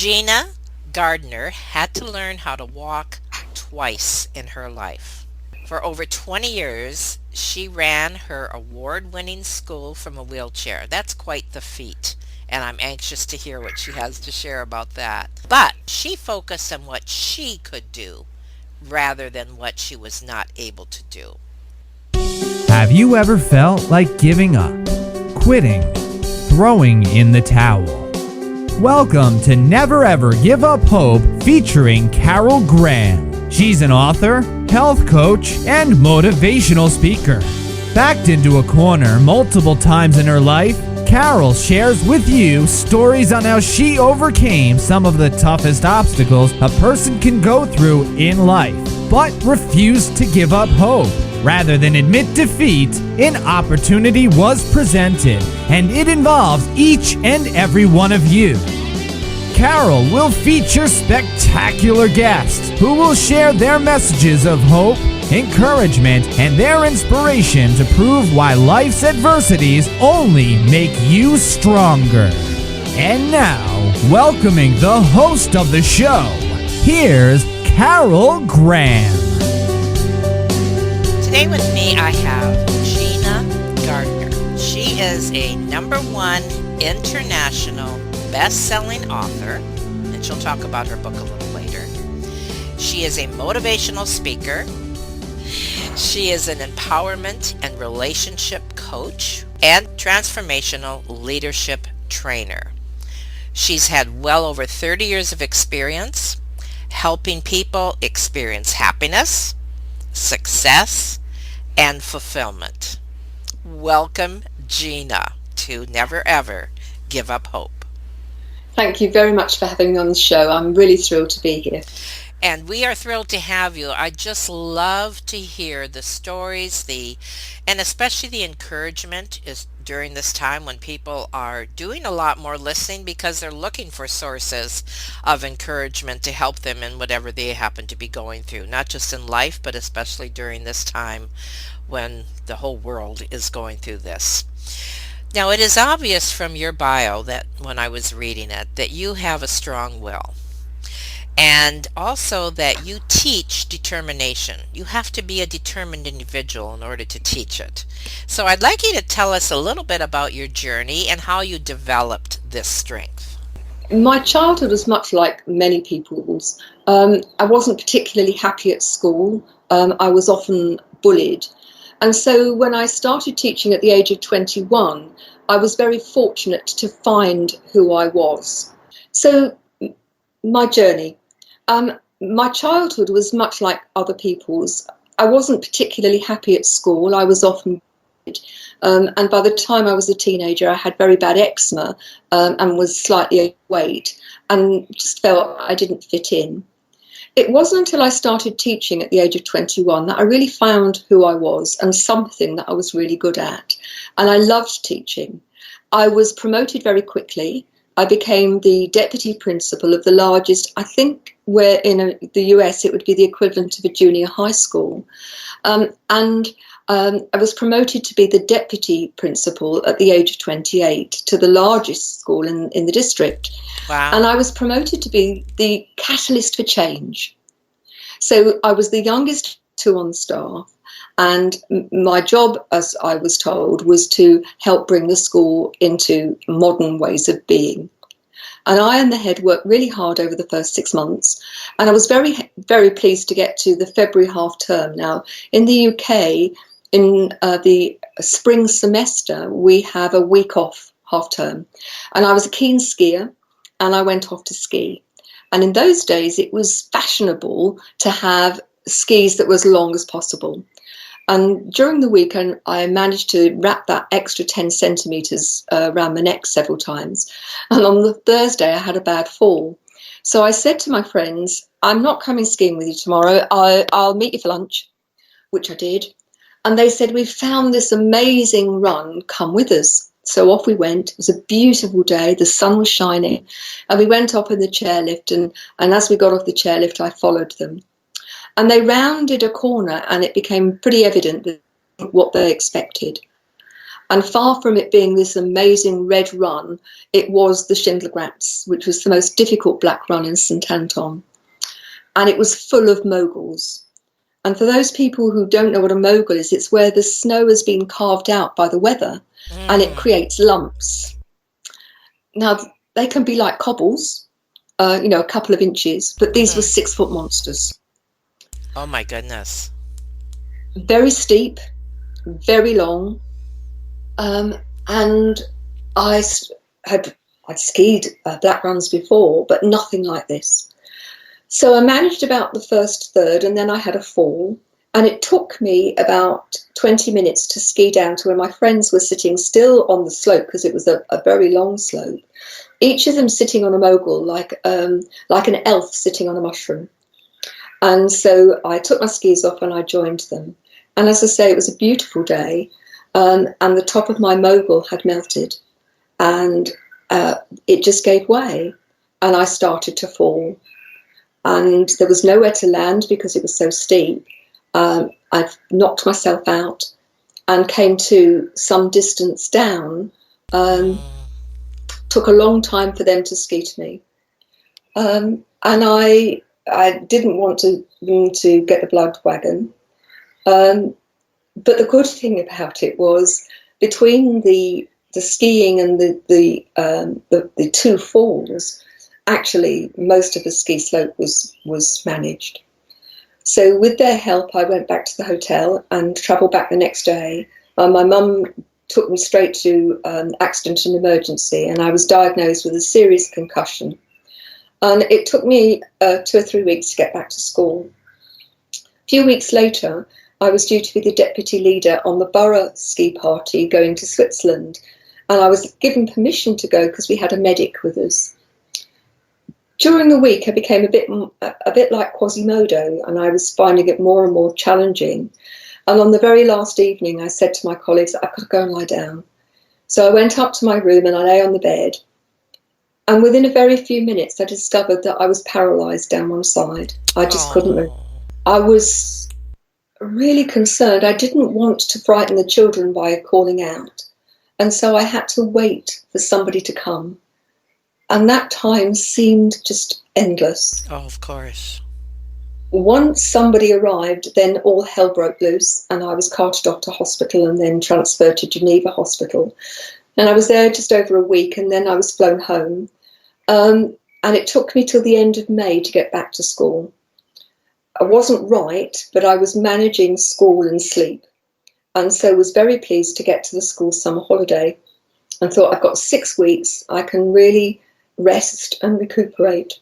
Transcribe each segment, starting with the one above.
Gina Gardiner had to learn how to walk twice in her life. For over 20 years, she ran her award-winning school from a wheelchair. That's quite the feat, and I'm anxious to hear what she has to share about that. But she focused on what she could do rather than what she was not able to do. Have you ever felt like giving up, quitting, throwing in the towel? Welcome to Never Ever Give Up Hope featuring Carol Graham. She's an author, health coach, and motivational speaker. Backed into a corner multiple times in her life, Carol shares with you stories on how she overcame some of the toughest obstacles a person can go through in life, but refused to give up hope. Rather than admit defeat, an opportunity was presented, and it involves each and every one of you. Carol will feature spectacular guests who will share their messages of hope, encouragement, and their inspiration to prove why life's adversities only make you stronger. And now, welcoming the host of the show, here's Carol Graham. Today with me I have Gina Gardiner. She is a #1 international best-selling author, and she'll talk about her book a little later. She is a motivational speaker. She is an empowerment and relationship coach and transformational leadership trainer. She's had well over 30 years of experience helping people experience happiness, success, and fulfillment. Welcome, Gina, to Never Ever Give Up Hope. Thank you very much for having me on the show. I'm really thrilled to be here. And we are thrilled to have you. I just love to hear the stories, and especially the encouragement is during this time when people are doing a lot more listening because they're looking for sources of encouragement to help them in whatever they happen to be going through, not just in life, but especially during this time when the whole world is going through this. Now, it is obvious from your bio that when I was reading it that you have a strong will. And also that you teach determination. You have to be a determined individual in order to teach it. So I'd like you to tell us a little bit about your journey and how you developed this strength. My childhood was much like many people's. I wasn't particularly happy at school. I was often bullied. And so when I started teaching at the age of 21, I was very fortunate to find who I was. So my journey. My childhood was much like other people's. I wasn't particularly happy at school. I was often bullied. And by the time I was a teenager, I had very bad eczema and was slightly overweight and just felt I didn't fit in. It wasn't until I started teaching at the age of 21 that I really found who I was and something that I was really good at. And I loved teaching. I was promoted very quickly. I became the deputy principal of the largest, I think where in the US it would be the equivalent of a junior high school. I was promoted to be the deputy principal at the age of 28 to the largest school in the district. Wow. And I was promoted to be the catalyst for change. So I was the youngest two on staff. And my job, as I was told, was to help bring the school into modern ways of being. And I and the head worked really hard over the first 6 months. And I was very, very pleased to get to the February half term. Now, in the UK, in the spring semester, we have a week off half term. And I was a keen skier and I went off to ski. And in those days, it was fashionable to have skis that were as long as possible. And during the weekend, I managed to wrap that extra 10 centimetres around my neck several times. And on the Thursday, I had a bad fall. So I said to my friends, I'm not coming skiing with you tomorrow. I'll meet you for lunch, which I did. And they said, we've found this amazing run. Come with us. So off we went. It was a beautiful day. The sun was shining. And we went up in the chairlift. And as we got off the chairlift, I followed them. And they rounded a corner and it became pretty evident what they expected. And far from it being this amazing red run, it was the Schindler-Gratz, which was the most difficult black run in St Anton. And it was full of moguls. And for those people who don't know what a mogul is, it's where the snow has been carved out by the weather and it creates lumps. Now, they can be like cobbles, a couple of inches, but these were 6-foot monsters. Oh my goodness. Very steep, very long. And I'd skied black runs before, but nothing like this. So I managed about the first third, and then I had a fall. And it took me about 20 minutes to ski down to where my friends were sitting still on the slope, because it was a very long slope. Each of them sitting on a mogul, like an elf sitting on a mushroom. And so I took my skis off and I joined them. And as I say, it was a beautiful day. And the top of my mogul had melted. And it just gave way. And I started to fall. And there was nowhere to land because it was so steep. I knocked myself out and came to some distance down. Took a long time for them to ski to me. And I didn't want to get the blood wagon. But the good thing about it was, between the skiing and the two falls, actually most of the ski slope was managed. So with their help, I went back to the hotel and travelled back the next day. My mum took me straight to accident and emergency, and I was diagnosed with a serious concussion. And it took me 2 or 3 weeks to get back to school. A few weeks later, I was due to be the deputy leader on the borough ski party going to Switzerland. And I was given permission to go because we had a medic with us. During the week, I became a bit like Quasimodo, and I was finding it more and more challenging. And on the very last evening, I said to my colleagues that I could go and lie down. So I went up to my room and I lay on the bed. And within a very few minutes, I discovered that I was paralysed down one side. I just couldn't move. I was really concerned. I didn't want to frighten the children by calling out. And so I had to wait for somebody to come. And that time seemed just endless. Oh, of course. Once somebody arrived, then all hell broke loose, and I was carted off to hospital and then transferred to Geneva Hospital. And I was there just over a week, and then I was flown home. And it took me till the end of May to get back to school. I wasn't right, but I was managing school and sleep. And so was very pleased to get to the school summer holiday and thought, I've got 6 weeks, I can really rest and recuperate.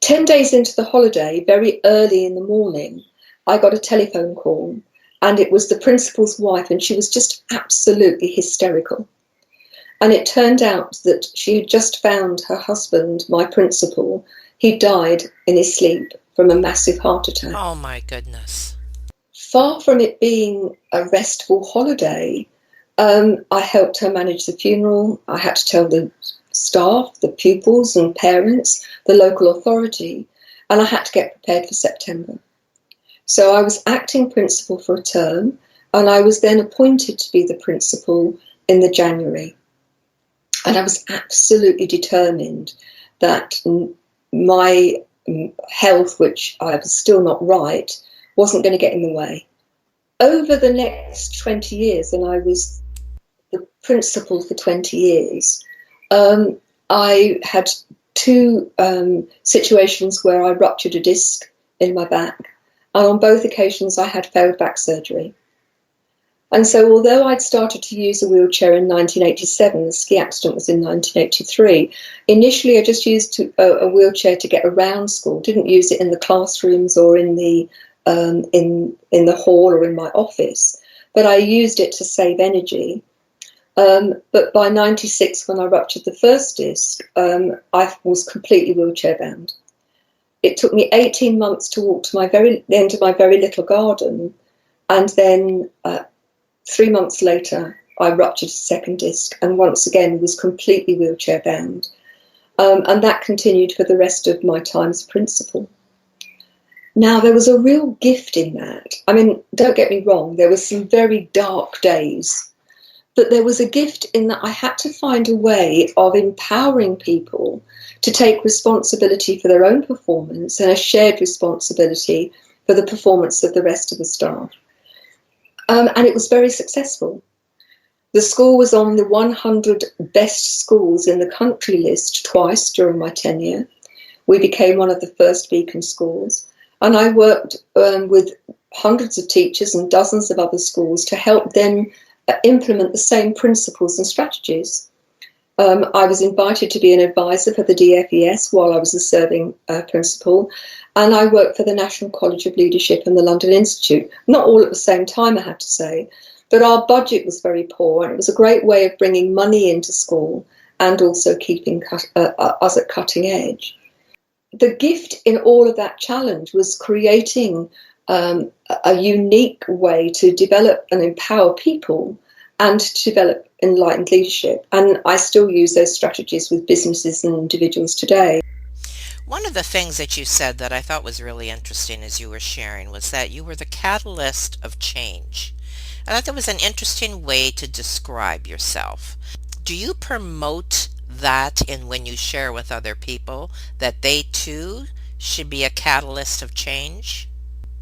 10 days into the holiday, very early in the morning, I got a telephone call, and it was the principal's wife, and she was just absolutely hysterical. And it turned out that she had just found her husband, my principal. He died in his sleep from a massive heart attack. Oh my goodness. Far from it being a restful holiday, I helped her manage the funeral. I had to tell the staff, the pupils and parents, the local authority, and I had to get prepared for September. So I was acting principal for a term, and I was then appointed to be the principal in the January. And I was absolutely determined that my health, which I was still not right, wasn't going to get in the way. Over the next 20 years, and I was the principal for 20 years, I had 2 situations where I ruptured a disc in my back, and on both occasions I had failed back surgery. And so although I'd started to use a wheelchair in 1987, the ski accident was in 1983, initially I just used a wheelchair to get around school, didn't use it in the classrooms or in the hall or in my office, but I used it to save energy. But by 96, when I ruptured the first disc, I was completely wheelchair bound. It took me 18 months to walk to the end of my very little garden, and then 3 months later, I ruptured a second disc and once again was completely wheelchair bound. And that continued for the rest of my time as principal. Now, there was a real gift in that. I mean, don't get me wrong, there were some very dark days, but there was a gift in that I had to find a way of empowering people to take responsibility for their own performance and a shared responsibility for the performance of the rest of the staff. And it was very successful. The school was on the 100 best schools in the country list twice during my tenure. We became one of the first beacon schools. And I worked with hundreds of teachers and dozens of other schools to help them implement the same principles and strategies. I was invited to be an advisor for the DFES while I was a serving principal, and I worked for the National College of Leadership and the London Institute. Not all at the same time, I have to say, but our budget was very poor, and it was a great way of bringing money into school and also keeping us at cutting edge. The gift in all of that challenge was creating a unique way to develop and empower people and to develop enlightened leadership. And I still use those strategies with businesses and individuals today. One of the things that you said that I thought was really interesting as you were sharing was that you were the catalyst of change. I thought that was an interesting way to describe yourself. Do you promote that in when you share with other people that they too should be a catalyst of change?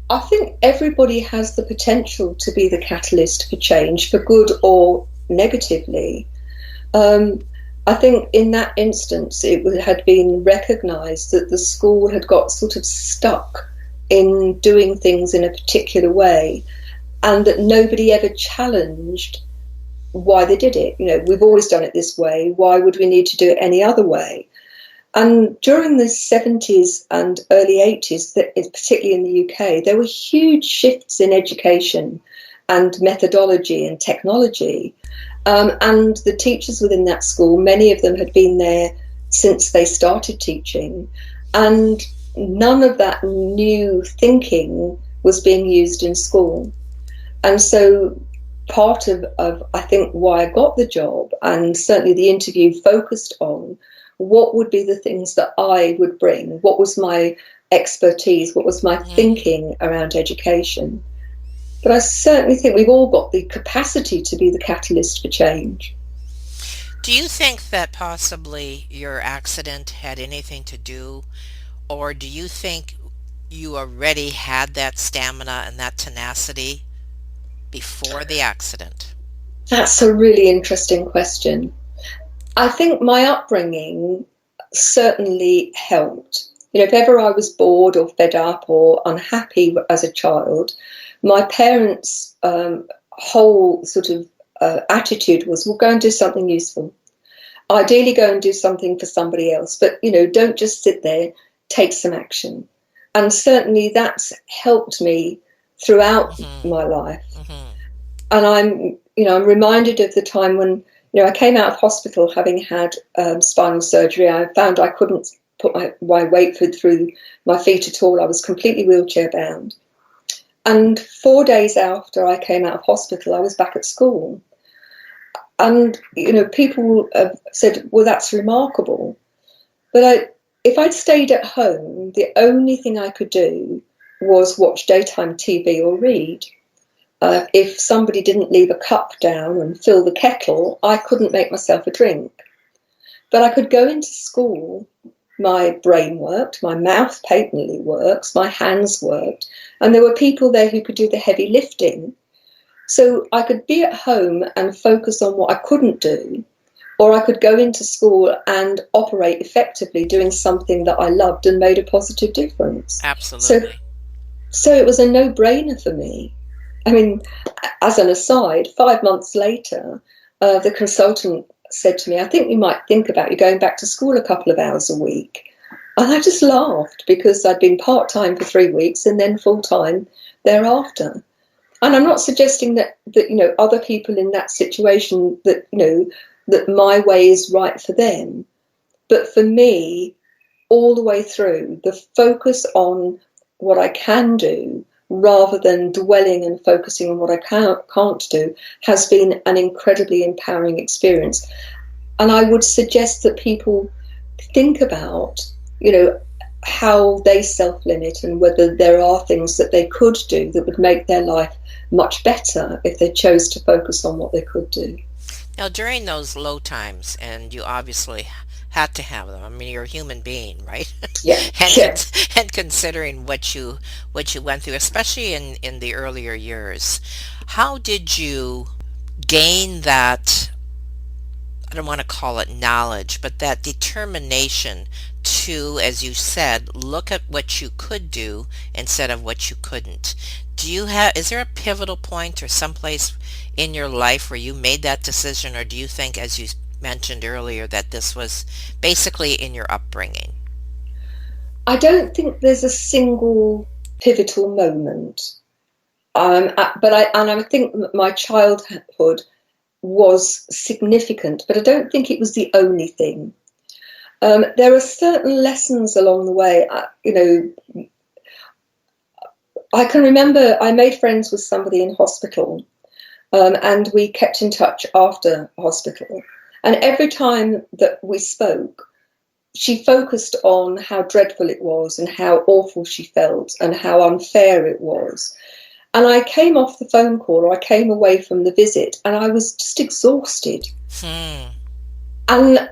I think everybody has the potential to be the catalyst for change, for good or negatively. I think in that instance, it had been recognised that the school had got sort of stuck in doing things in a particular way, and that nobody ever challenged why they did it. You know, we've always done it this way. Why would we need to do it any other way? And during the 70s and early 80s, particularly in the UK, there were huge shifts in education and methodology and technology. And the teachers within that school, many of them had been there since they started teaching. And none of that new thinking was being used in school. And so part of I think, why I got the job, and certainly the interview focused on, what would be the things that I would bring? What was my expertise? What was my thinking around education? But I certainly think we've all got the capacity to be the catalyst for change. Do you think that possibly your accident had anything to do, or do you think you already had that stamina and that tenacity before the accident? That's a really interesting question. I think my upbringing certainly helped. You know, if ever I was bored or fed up or unhappy as a child, my parents' whole sort of attitude was, well, go and do something useful. Ideally, go and do something for somebody else. But, you know, don't just sit there, take some action. And certainly that's helped me throughout my life. And I'm reminded of the time when, I came out of hospital having had spinal surgery. I found I couldn't put my weight through my feet at all. I was completely wheelchair bound. And 4 days after I came out of hospital, I was back at school. And, people have said, well, that's remarkable. But if I'd stayed at home, the only thing I could do was watch daytime TV or read. If somebody didn't leave a cup down and fill the kettle, I couldn't make myself a drink. But I could go into school, my brain worked, my mouth patently works, my hands worked, and there were people there who could do the heavy lifting. So I could be at home and focus on what I couldn't do, or I could go into school and operate effectively doing something that I loved and made a positive difference. Absolutely. So it was a no-brainer for me. I mean, as an aside, 5 months later, the consultant said to me, I think we might think about you going back to school a couple of hours a week. And I just laughed because I'd been part-time for 3 weeks and then full-time thereafter. And I'm not suggesting that other people in that situation, that my way is right for them. But for me, all the way through, the focus on what I can do rather than dwelling and focusing on what I can't do has been an incredibly empowering experience. And I would suggest that people think about, how they self-limit and whether there are things that they could do that would make their life much better if they chose to focus on what they could do. Now, during those low times, and you obviously had to have them. I mean, you're a human being, right? Yeah, and yeah. and considering what you went through, especially in the earlier years, how did you gain that, I don't want to call it knowledge, but that determination to, as you said, look at what you could do instead of what you couldn't? Is there a pivotal point or someplace in your life where you made that decision, or do you think, as you mentioned earlier, that this was basically in your upbringing? I don't think there's a single pivotal moment. I think my childhood was significant, but I don't think it was the only thing. There are certain lessons along the way. I can remember I made friends with somebody in hospital, and we kept in touch after hospital. And every time that we spoke, she focused on how dreadful it was and how awful she felt and how unfair it was. And I came off the phone call, or I came away from the visit, and I was just exhausted. Hmm. And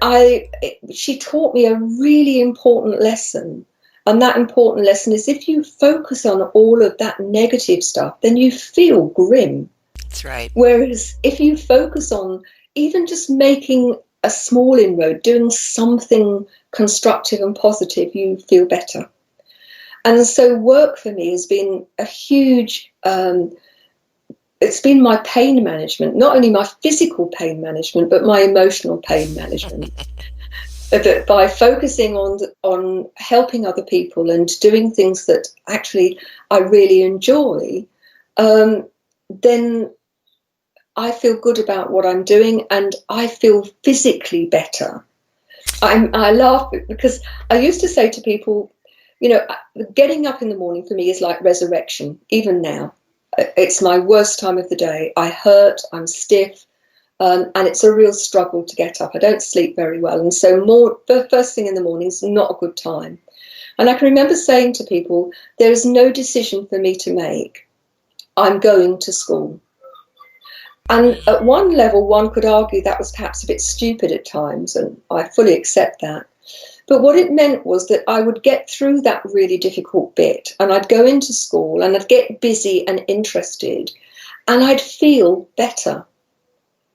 she taught me a really important lesson. And that important lesson is, if you focus on all of that negative stuff, then you feel grim. That's right. Whereas if you focus on even just making a small inroad, doing something constructive and positive, you feel better. And so work for me has been a huge, it's been my pain management, not only my physical pain management, but my emotional pain management. That by focusing on helping other people and doing things that actually I really enjoy, then I feel good about what I'm doing, and I feel physically better. I laugh because I used to say to people, getting up in the morning for me is like resurrection. Even now, it's my worst time of the day. I hurt, I'm stiff, and it's a real struggle to get up. I don't sleep very well, and so the first thing in the morning is not a good time. And I can remember saying to people, there is no decision for me to make. I'm going to school. And at one level, one could argue that was perhaps a bit stupid at times, and I fully accept that. But what it meant was that I would get through that really difficult bit, and I'd go into school and I'd get busy and interested, and I'd feel better.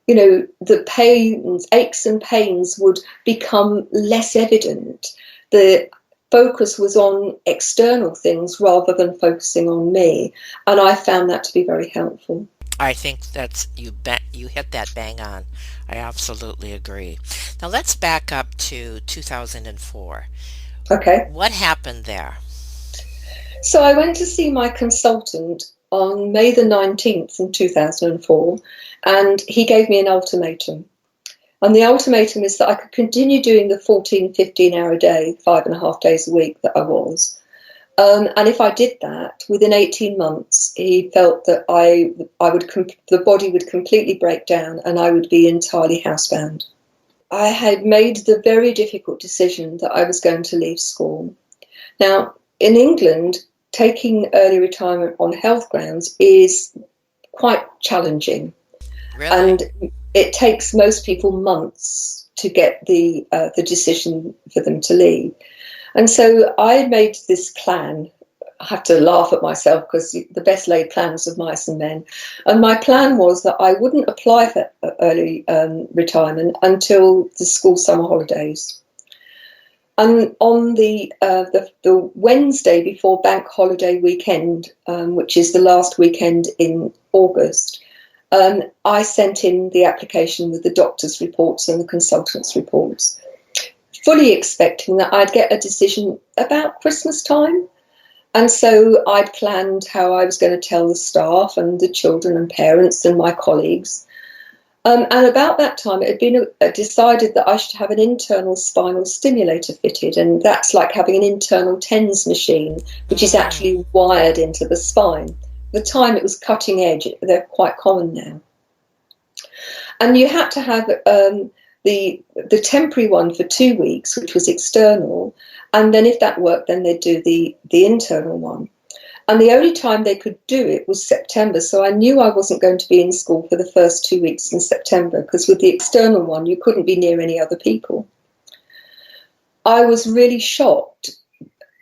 The pains, aches and pains would become less evident. The focus was on external things rather than focusing on me, and I found that to be very helpful. I think you hit that bang on. I absolutely agree. Now let's back up to 2004. Okay. What happened there? So I went to see my consultant on May the 19th in 2004, and he gave me an ultimatum. And the ultimatum is that I could continue doing the 14, 15-hour day, 5.5 days a week that I was. And if I did that, within 18 months, he felt that the body would completely break down and I would be entirely housebound. I had made the very difficult decision that I was going to leave school. Now, in England, taking early retirement on health grounds is quite challenging. Really? And it takes most people months to get the decision for them to leave. And so I made this plan. I have to laugh at myself because the best laid plans of mice and men. And my plan was that I wouldn't apply for early retirement until the school summer holidays. And on the Wednesday before Bank Holiday weekend, which is the last weekend in August, I sent in the application with the doctor's reports and the consultant's reports, fully expecting that I'd get a decision about Christmas time. And so I'd planned how I was going to tell the staff and the children and parents and my colleagues. And about that time, it had been decided that I should have an internal spinal stimulator fitted. And that's like having an internal TENS machine, which is Mm. actually wired into the spine. At the time, it was cutting edge. They're quite common now. And you had to have the temporary one for 2 weeks, which was external, and then if that worked, then they'd do the internal one. And the only time they could do it was September, so I knew I wasn't going to be in school for the first 2 weeks in September, because with the external one, you couldn't be near any other people. I was really shocked.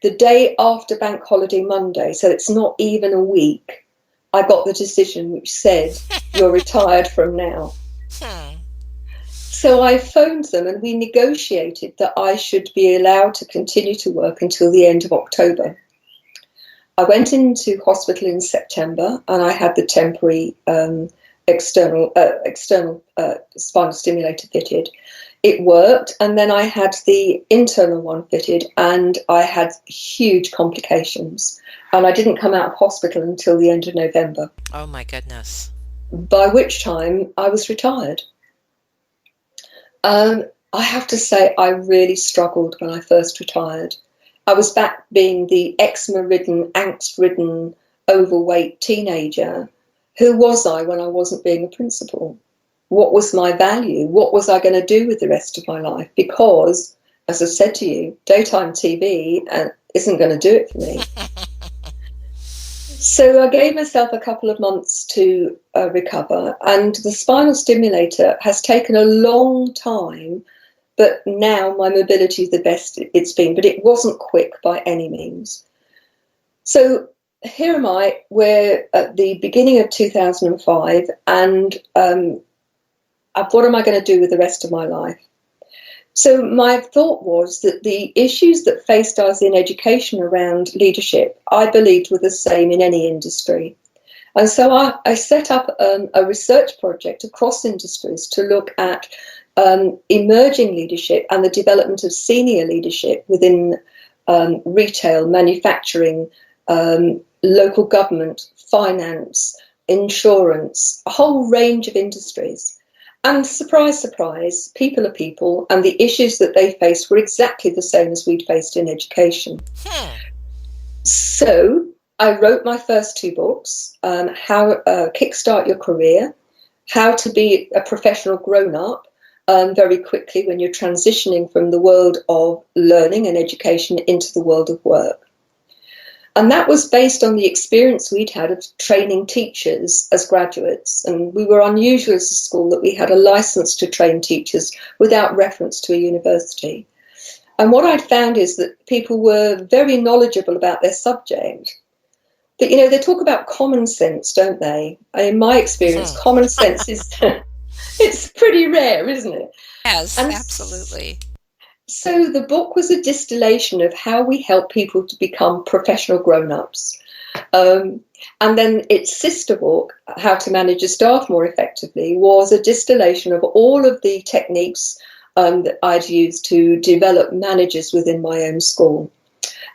The day after Bank Holiday Monday, so it's not even a week, I got the decision which said, you're retired from now. So I phoned them and we negotiated that I should be allowed to continue to work until the end of October. I went into hospital in September and I had the temporary external spinal stimulator fitted. It worked, and then I had the internal one fitted and I had huge complications, and I didn't come out of hospital until the end of November. Oh my goodness. By which time I was retired. I have to say I really struggled when I first retired. I was back being the eczema-ridden, angst-ridden, overweight teenager. Who was I when I wasn't being a principal? What was my value? What was I going to do with the rest of my life? Because, as I've said to you, daytime TV isn't going to do it for me. So I gave myself a couple of months to recover, and the spinal stimulator has taken a long time, but now my mobility is the best it's been, but it wasn't quick by any means. So here am I, we're at the beginning of 2005, and what am I going to do with the rest of my life? So my thought was that the issues that faced us in education around leadership, I believed were the same in any industry. And so I set up a research project across industries to look at emerging leadership and the development of senior leadership within retail, manufacturing, local government, finance, insurance, a whole range of industries. And surprise, surprise, people are people, and the issues that they face were exactly the same as we'd faced in education. So I wrote my first 2 books, How Kickstart Your Career, How to Be a Professional Grown-Up very quickly when you're transitioning from the world of learning and education into the world of work. And that was based on the experience we'd had of training teachers as graduates. And we were unusual as a school that we had a license to train teachers without reference to a university. And what I'd found is that people were very knowledgeable about their subject. But, you know, they talk about common sense, don't they? And in my experience, common sense is it's pretty rare, isn't it? Yes, And absolutely. so the book was a distillation of how we help people to become professional grown-ups. And then its sister book, How to Manage Your Staff More Effectively, was a distillation of all of the techniques that I'd used to develop managers within my own school.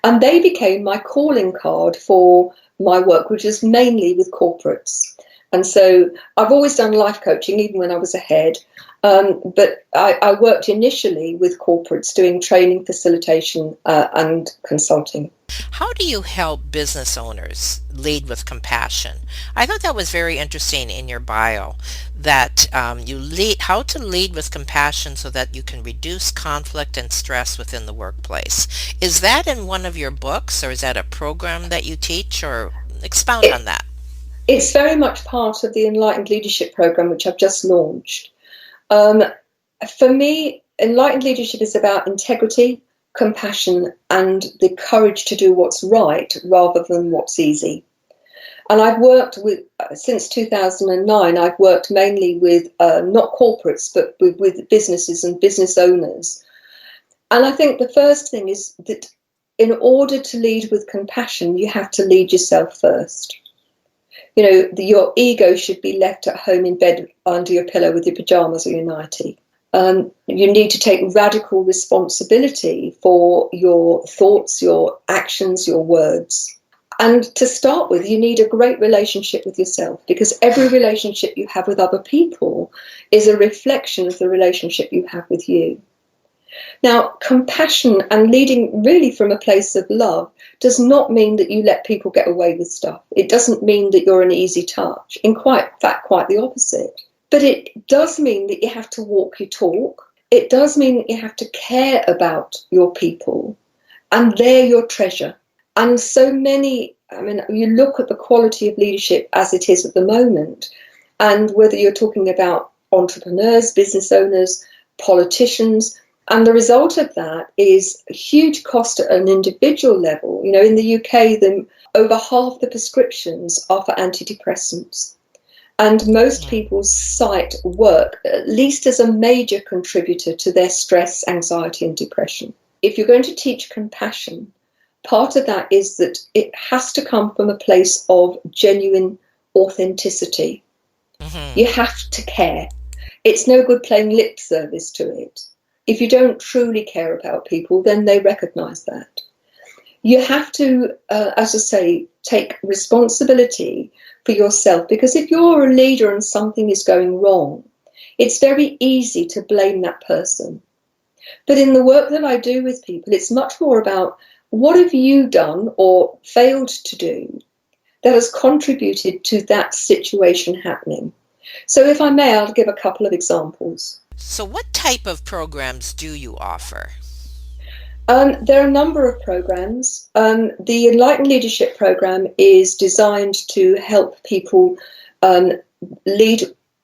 And they became my calling card for my work, which is mainly with corporates. And so I've always done life coaching, even when I was a head. But I worked initially with corporates doing training, facilitation, and consulting. How do you help business owners lead with compassion? I thought that was very interesting in your bio, that how to lead with compassion so that you can reduce conflict and stress within the workplace. Is that in one of your books, or is that a program that you teach, or expound on that? It's very much part of the Enlightened Leadership program, which I've just launched. For me, enlightened leadership is about integrity, compassion, and the courage to do what's right rather than what's easy. And I've worked with, since 2009, I've worked mainly with not corporates, but with businesses and business owners. And I think the first thing is that in order to lead with compassion, you have to lead yourself first. You know, your ego should be left at home in bed under your pillow with your pajamas or your nightie. You need to take radical responsibility for your thoughts, your actions, your words. And to start with, you need a great relationship with yourself, because every relationship you have with other people is a reflection of the relationship you have with you. Now, compassion and leading really from a place of love does not mean that you let people get away with stuff. It doesn't mean that you're an easy touch. In fact, quite the opposite. But it does mean that you have to walk your talk, it does mean that you have to care about your people, and they're your treasure. And so many, I mean, you look at the quality of leadership as it is at the moment, and whether you're talking about entrepreneurs, business owners, politicians, and the result of that is a huge cost at an individual level. You know, in the UK, over half the prescriptions are for antidepressants. And most Mm. people cite work at least as a major contributor to their stress, anxiety, and depression. If you're going to teach compassion, part of that is that it has to come from a place of genuine authenticity. Hmm. You have to care. It's no good playing lip service to it. If you don't truly care about people, then they recognize that. You have to, as I say, take responsibility for yourself, because if you're a leader and something is going wrong, it's very easy to blame that person. But in the work that I do with people, it's much more about what have you done or failed to do that has contributed to that situation happening. So if I may, I'll give a couple of examples. So, what type of programs do you offer? There are a number of programs. The Enlightened Leadership Program is designed to help people um, lead,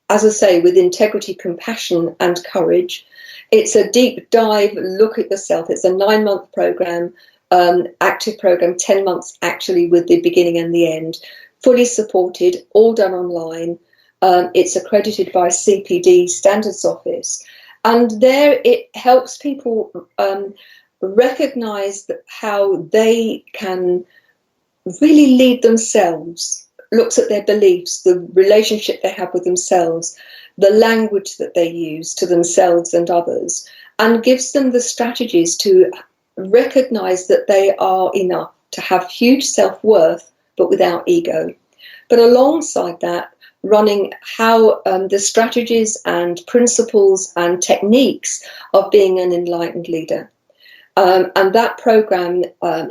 as I say, with integrity, compassion, and courage. It's a deep dive look at yourself. It's a 9-month program, active program, 10 months actually, with the beginning and the end, fully supported, all done online. It's accredited by CPD Standards Office. And there it helps people recognize how they can really lead themselves, looks at their beliefs, the relationship they have with themselves, the language that they use to themselves and others, and gives them the strategies to recognize that they are enough, to have huge self-worth, but without ego. But alongside that, running how the strategies and principles and techniques of being an enlightened leader. And that program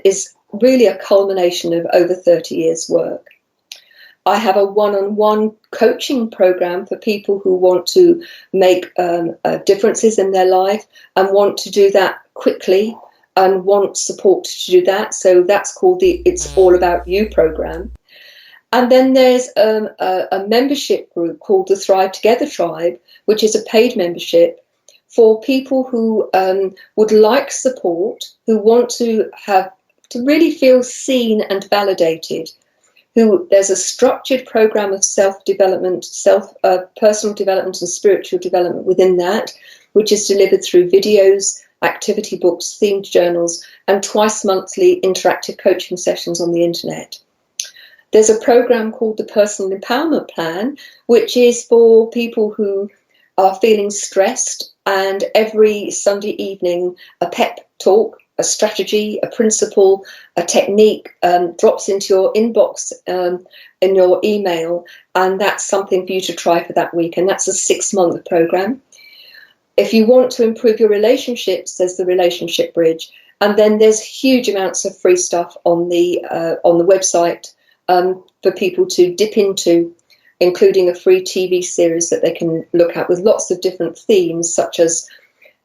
is really a culmination of over 30 years' work. I have a one-on-one coaching program for people who want to make differences in their life and want to do that quickly and want support to do that. So that's called the It's All Mm. About You program. And then there's a membership group called the Thrive Together Tribe, which is a paid membership for people who would like support, who want to have to really feel seen and validated. Who there's a structured program of self-development, personal development, and spiritual development within that, which is delivered through videos, activity books, themed journals, and twice monthly interactive coaching sessions on the internet. There's a program called the Personal Empowerment Plan, which is for people who are feeling stressed, and every Sunday evening, a pep talk, a strategy, a principle, a technique drops into your inbox in your email, and that's something for you to try for that week. And that's a 6-month program. If you want to improve your relationships, there's the Relationship Bridge, and then there's huge amounts of free stuff on the website for people to dip into, including a free TV series that they can look at with lots of different themes, such as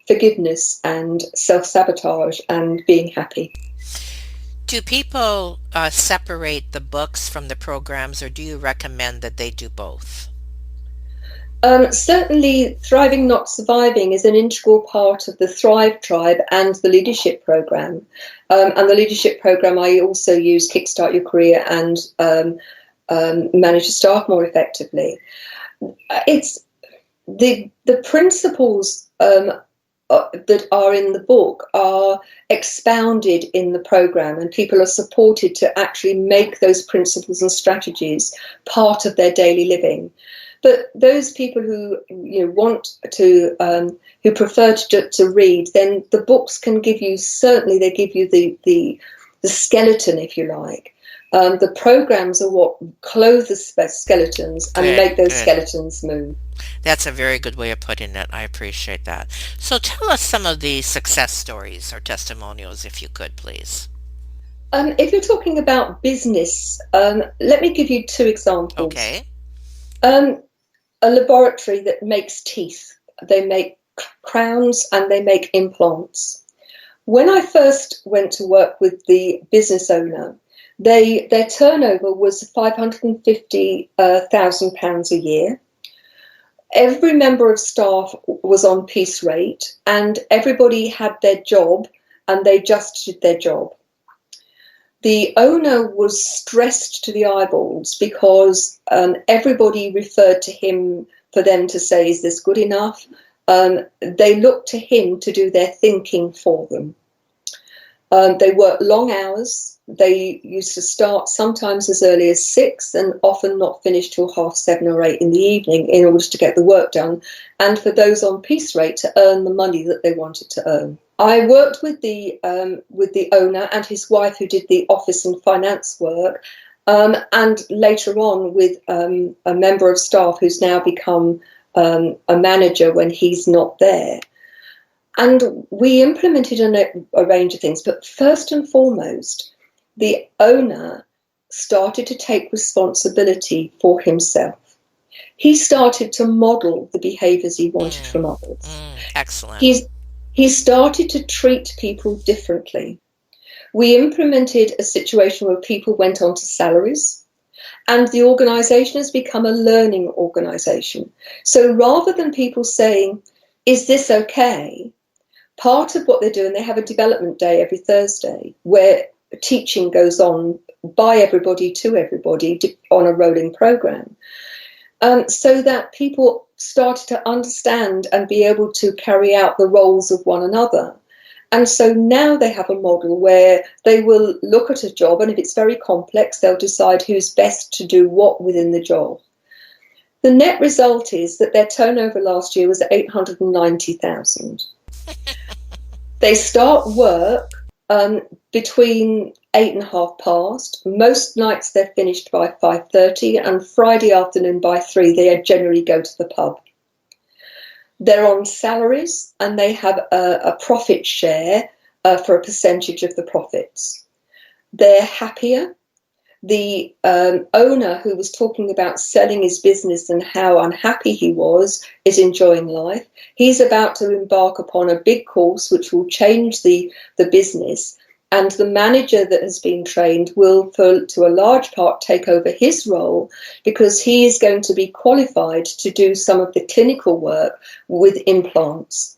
forgiveness and self-sabotage and being happy. Do people separate the books from the programs, or do you recommend that they do both? Certainly, Thriving Not Surviving is an integral part of the Thrive Tribe and the Leadership Program. And the Leadership Program, I also use Kickstart Your Career and Manage Your Staff More Effectively. It's the principles that are in the book are expounded in the program, and people are supported to actually make those principles and strategies part of their daily living. But those people who want to, who prefer to read, then the books can give you, certainly they give you the skeleton, if you like. The programs are what clothe the skeletons and Good, make those good. skeletons move. That's a very good way of putting it. I appreciate that. So tell us some of the success stories or testimonials, if you could, please. If you're talking about business, let me give you 2 examples. Okay. Um, a laboratory that makes teeth. They make crowns and they make implants. When I first went to work with the business owner, their turnover was £550,000 a year. Every member of staff was on piece rate, and everybody had their job, and they just did their job. The owner was stressed to the eyeballs because everybody referred to him for them to say, is this good enough? They looked to him to do their thinking for them. They worked long hours. They used to start sometimes as early as 6 and often not finish till 7:30 or 8 in the evening in order to get the work done, and for those on piece rate to earn the money that they wanted to earn. I worked with the owner and his wife, who did the office and finance work, and later on with a member of staff who's now become a manager when he's not there. And we implemented a range of things, but first and foremost, the owner started to take responsibility for himself. He started to model the behaviours he wanted from others. Excellent. He started to treat people differently. We implemented a situation where people went on to salaries, and the organisation has become a learning organisation. So rather than people saying, is this okay? Part of what they're doing, they have a development day every Thursday where teaching goes on by everybody to everybody on a rolling programme, so that people started to understand and be able to carry out the roles of one another. And so now they have a model where they will look at a job, and if it's very complex, they'll decide who's best to do what within the job. The net result is that their turnover last year was 890,000. They start work between 8:30. Most nights they're finished by 5:30, and Friday afternoon by 3 they generally go to the pub. They're on salaries, and they have a profit share for a percentage of the profits. They're happier. The owner, who was talking about selling his business and how unhappy he was, is enjoying life. He's about to embark upon a big course which will change the business, and the manager that has been trained will, to a large part, take over his role, because he is going to be qualified to do some of the clinical work with implants.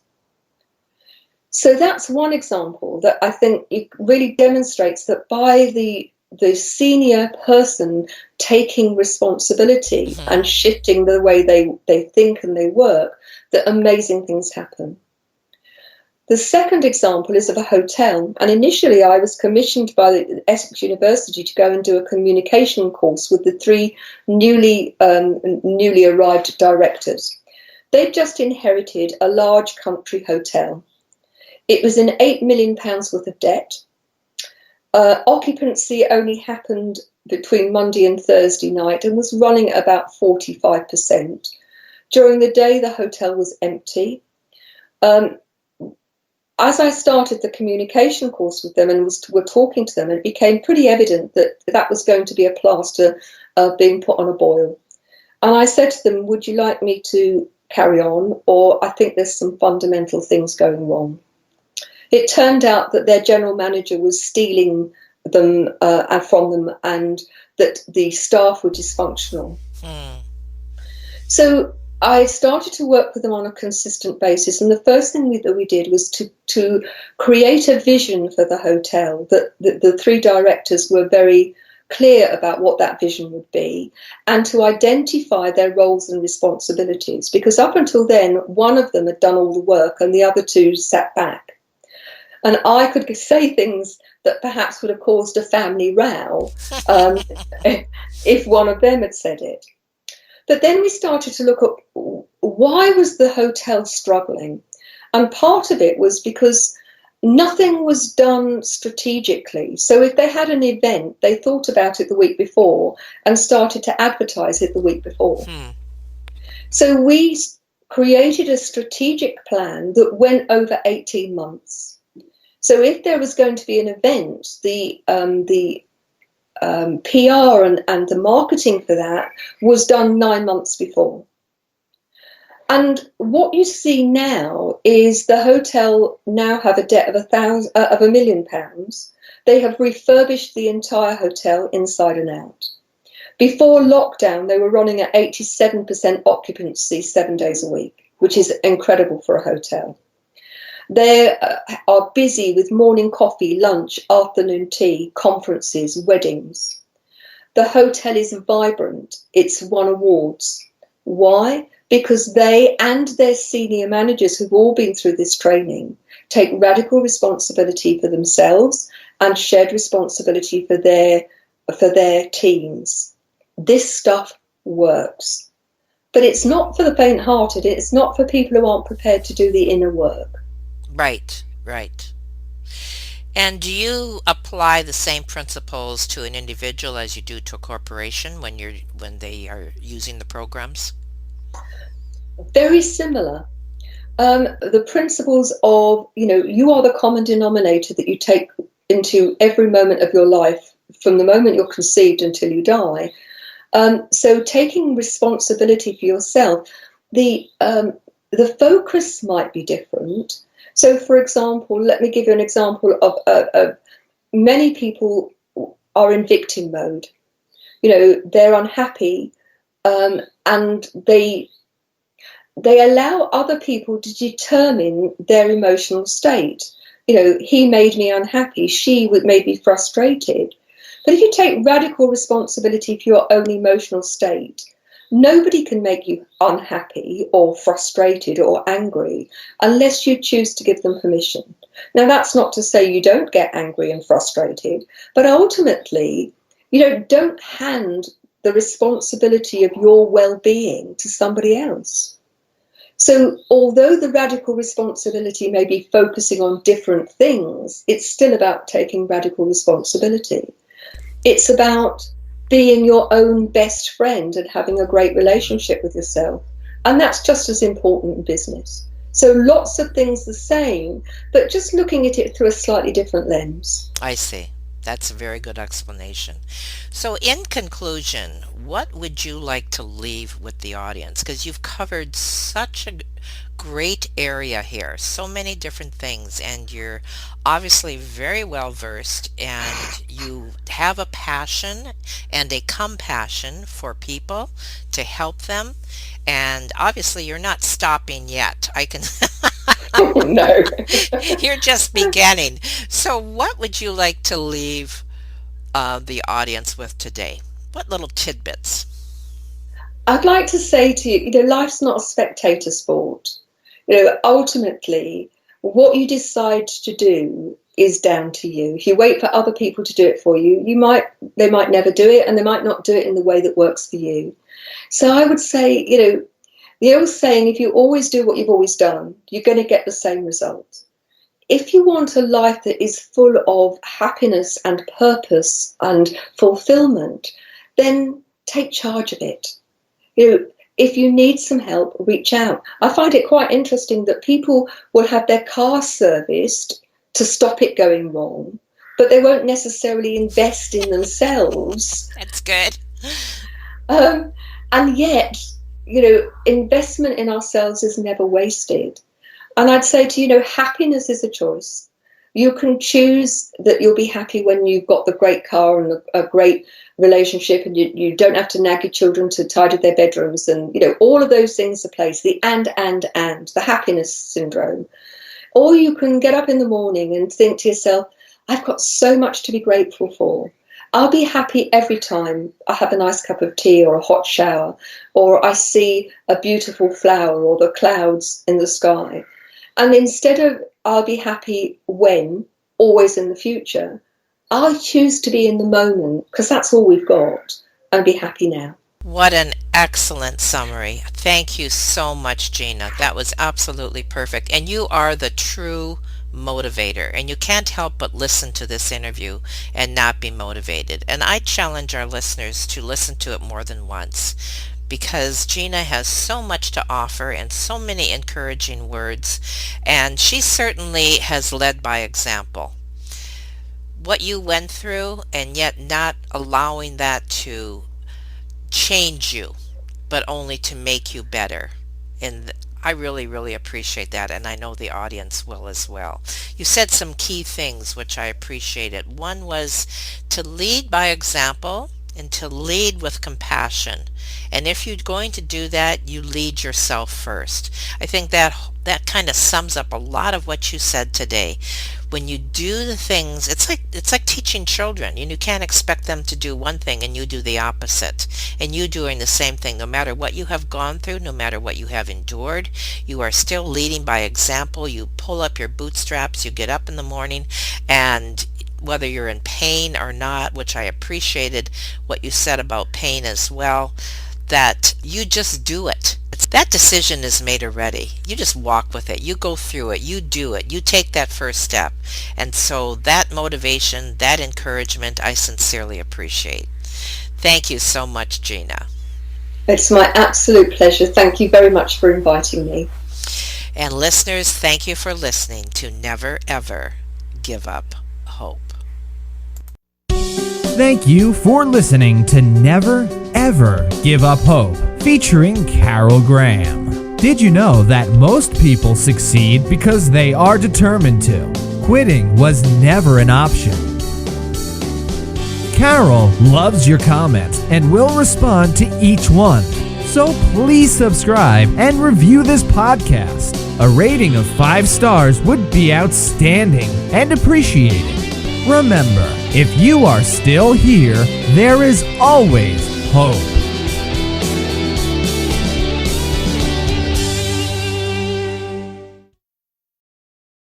So that's one example that I think it really demonstrates that by the senior person taking responsibility and shifting the way they think and they work, that amazing things happen. The second example is of a hotel, and initially I was commissioned by Essex University to go and do a communication course with the 3 newly arrived directors. They'd just inherited a large country hotel. It was in £8 million worth of debt. Occupancy only happened between Monday and Thursday night and was running at about 45%. During the day, the hotel was empty. As I started the communication course with them and were talking to them, it became pretty evident that was going to be a plaster being put on a boil. And I said to them, would you like me to carry on, or I think there's some fundamental things going wrong? It turned out that their general manager was stealing them from them, and that the staff were dysfunctional. So I started to work with them on a consistent basis, and the first thing that we did was to create a vision for the hotel. That the 3 directors were very clear about what that vision would be, and to identify their roles and responsibilities, because up until then one of them had done all the work and the other 2 sat back. And I could say things that perhaps would have caused a family row if one of them had said it. But then we started to look at why was the hotel struggling? And part of it was because nothing was done strategically. So if they had an event, they thought about it the week before and started to advertise it the week before. So we created a strategic plan that went over 18 months. So if there was going to be an event, the PR and the marketing for that was done 9 months before. And what you see now is the hotel now have a debt of £1 million. They have refurbished the entire hotel inside and out. Before lockdown, they were running at 87% occupancy 7 days a week, which is incredible for a hotel. They are busy with morning coffee, lunch, afternoon tea, conferences, weddings. The hotel is vibrant. It's won awards. Why? Because they and their senior managers, who've all been through this training, take radical responsibility for themselves and shared responsibility for their teams. This stuff works. But it's not for the faint-hearted. It's not for people who aren't prepared to do the inner work. Right, right. And do you apply the same principles to an individual as you do to a corporation when they are using the programs? Very similar. The principles of, you are the common denominator that you take into every moment of your life from the moment you're conceived until you die. So taking responsibility for yourself, the focus might be different. So, for example, let me give you an example of many people are in victim mode. They're unhappy, and they allow other people to determine their emotional state. He made me unhappy, she made me frustrated. But if you take radical responsibility for your own emotional state, nobody can make you unhappy or frustrated or angry unless you choose to give them permission. Now, that's not to say you don't get angry and frustrated, but ultimately, don't hand the responsibility of your well-being to somebody else. So although the radical responsibility may be focusing on different things, it's still about taking radical responsibility. It's about being your own best friend and having a great relationship with yourself. And that's just as important in business. So lots of things the same, but just looking at it through a slightly different lens. I see. That's a very good explanation. So, in conclusion, what would you like to leave with the audience? Because you've covered such a great area here, so many different things, and you're obviously very well versed, and you have a passion and a compassion for people to help them. And obviously, you're not stopping yet. I can. No. You're just beginning. So, what would you like to leave the audience with today? What little tidbits? I'd like to say to you, life's not a spectator sport. Ultimately, what you decide to do is down to you. If you wait for other people to do it for you, they might never do it, and they might not do it in the way that works for you. So I would say, the old saying, if you always do what you've always done, you're going to get the same result. If you want a life that is full of happiness and purpose and fulfillment, then take charge of it. If you need some help, reach out. I find it quite interesting that people will have their car serviced to stop it going wrong, but they won't necessarily invest in themselves. That's good. And yet, investment in ourselves is never wasted. And I'd say to happiness is a choice. You can choose that you'll be happy when you've got the great car and a great relationship, and you don't have to nag your children to tidy their bedrooms, and all of those things are placed. The the happiness syndrome. Or you can get up in the morning and think to yourself, I've got so much to be grateful for. I'll be happy every time I have a nice cup of tea or a hot shower, or I see a beautiful flower or the clouds in the sky. And instead of I'll be happy when, always in the future, I choose to be in the moment, because that's all we've got, and be happy now. What an excellent summary. Thank you so much, Gina. That was absolutely perfect. And you are the true motivator. And you can't help but listen to this interview and not be motivated. And I challenge our listeners to listen to it more than once, because Gina has so much to offer and so many encouraging words. And she certainly has led by example. What you went through, and yet not allowing that to change you, but only to make you better. And I really, really appreciate that, and I know the audience will as well. You said some key things which I appreciated. One was to lead by example and to lead with compassion. And if you're going to do that, you lead yourself first. I think that kind of sums up a lot of what you said today. When you do the things, it's like teaching children. You can't expect them to do one thing and you do the opposite. And you doing the same thing, no matter what you have gone through, no matter what you have endured, you are still leading by example. You pull up your bootstraps, you get up in the morning, and whether you're in pain or not, which I appreciated what you said about pain as well, that you just do it. That decision is made already. You just walk with it. You go through it. You do it. You take that first step. And so that motivation, that encouragement, I sincerely appreciate. Thank you so much, Gina. It's my absolute pleasure. Thank you very much for inviting me. And listeners, thank you for listening to Never Ever Give Up Hope. Thank you for listening to Never Ever Give Up Hope, featuring Carol Graham. Did you know that most people succeed because they are determined to? Quitting was never an option. Carol loves your comments and will respond to each one. So please subscribe and review this podcast. A rating of 5 stars would be outstanding and appreciated. Remember, if you are still here, there is always hope.